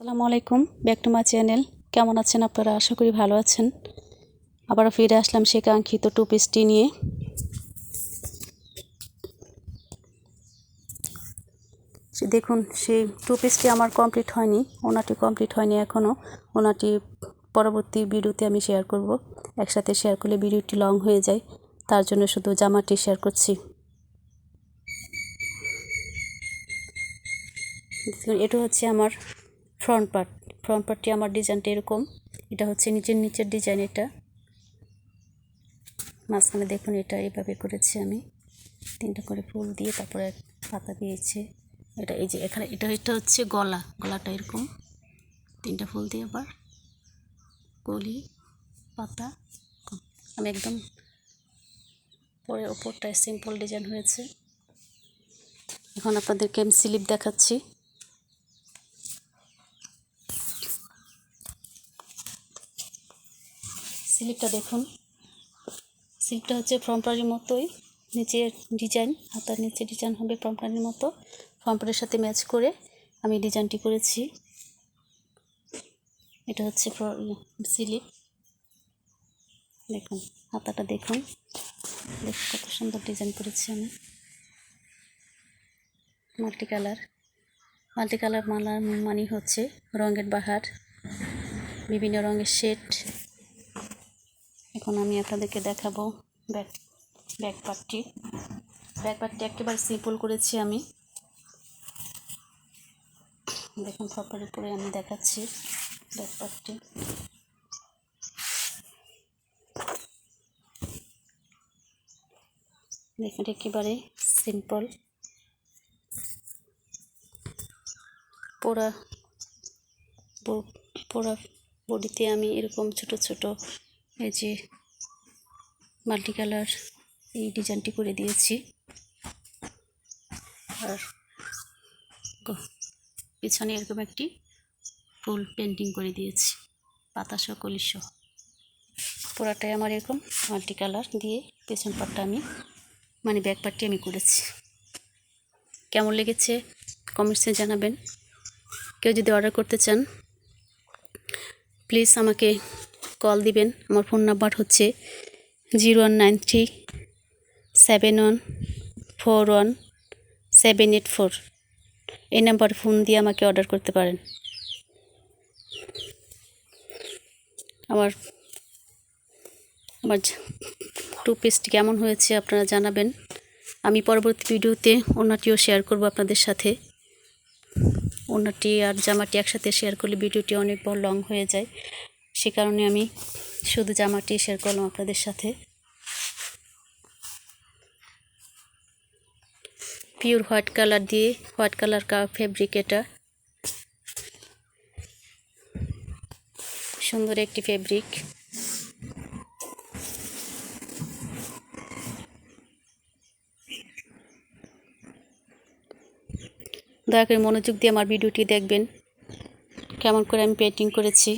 আসসালামু আলাইকুম, back to my channel. কেমন আছেন আপনারা? আশা করি ভালো আছেন। আবারও ফিরে আসলাম সেই কাঙ্ক্ষিত টু পিসটি নিয়ে। দেখুন, সেই টু পিসটি আমার কমপ্লিট হয়নি, ওনাটি কমপ্লিট হয়নি এখনও। ওনাটি পরবর্তী ভিডিওতে আমি শেয়ার করব। একসাথে শেয়ার করলে ভিডিওটি লং হয়ে যায়, তার জন্য শুধু জামাটি শেয়ার করছি। এটা হচ্ছে আমার ফ্রন্ট পার্টটি। আমার ডিজাইনটা এরকম। এটা হচ্ছে নিচের ডিজাইন। এটা মাঝখানে দেখুন, এটা এইভাবে করেছি আমি, 3টা করে ফুল দিয়ে তারপরে পাতা দিয়েছি। এটা এই যে এখানে এটা হচ্ছে গলাটা এরকম 3টা ফুল দিয়ে আবার কলি পাতা। আমি একদম পরে ওপরটায় সিম্পল ডিজাইন হয়েছে। এখন আপনাদেরকে আমি স্লিপ দেখাচ্ছি। স্লিপটা দেখুন, স্লিপটা হচ্ছে ফ্রন্টের মতোই, নিচের ডিজাইন, হাতার নিচে ডিজাইন হবে ফ্রন্টের মতো। ফ্রন্টের সাথে ম্যাচ করে আমি ডিজাইনটি করেছি। এটা হচ্ছে স্লিপ। দেখুন হাতাটা দেখুন কত সুন্দর ডিজাইন করেছি আমি। মাল্টি কালার মালা মানে হচ্ছে রঙের বাহার, বিভিন্ন রঙের শেড। এখন আমি আপনাদেরকে দেখাবো ব্যাক পার্টটি একেবারে সিম্পল করেছি আমি। দেখুন ফটোর উপরে আমি দেখাচ্ছি ব্যাক পার্টটি। দেখুন একেবারে সিম্পল। পোড়া বডিতে আমি এরকম ছোট ছোট এই যে মাল্টি কালার এই ডিজাইনটি করে দিয়েছি। আর পিছনে এরকম একটি ফুল পেন্টিং করে দিয়েছি, পাতাসহ কলিসহ। পুরাটাই আমার এরকম মাল্টি কালার দিয়ে পেছন পাটটা আমি ব্যাক পার্টটি আমি করেছি। কেমন লেগেছে কমেন্টসে জানাবেন। কেউ যদি অর্ডার করতে চান প্লিজ আমাকে কল দিবেন। আমার ফোন নাম্বার হচ্ছে 019371414784। এই নাম্বারে ফোন দিয়ে আমাকে অর্ডার করতে পারেন। আমার টু পিসটি কেমন হয়েছে আপনারা জানাবেন। আমি পরবর্তী ভিডিওতে ওনাটিও শেয়ার করব আপনাদের সাথে। ওনাটি আর জামাটি একসাথে শেয়ার করলে ভিডিওটি অনেক বড় লং হয়ে যায়, সে কারণে আমি শুধু জামাটি শেয়ার করলাম আপনাদের সাথে। Pure white colour fabric. এটা সুন্দর একটি ফেব্রিক। দয়া করে মনোযোগ দিয়ে আমার ভিডিওটি দেখবেন, কেমন করে আমি পেন্টিং করেছি।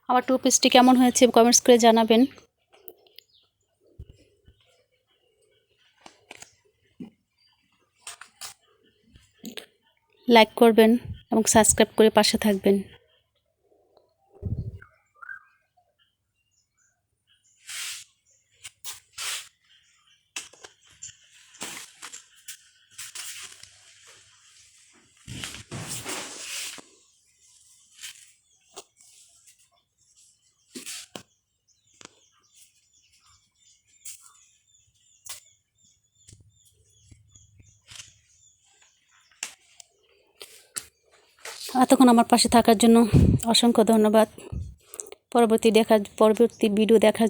আমার টু পিসটি কেমন হয়েছে কমেন্টস করে জানাবেন। লাইক করবেন এবং সাবস্ক্রাইব করে পাশে থাকবেন। এতক্ষণ আমার পাশে থাকার জন্য অসংখ্য ধন্যবাদ। পরবর্তী ভিডিও দেখার জন্য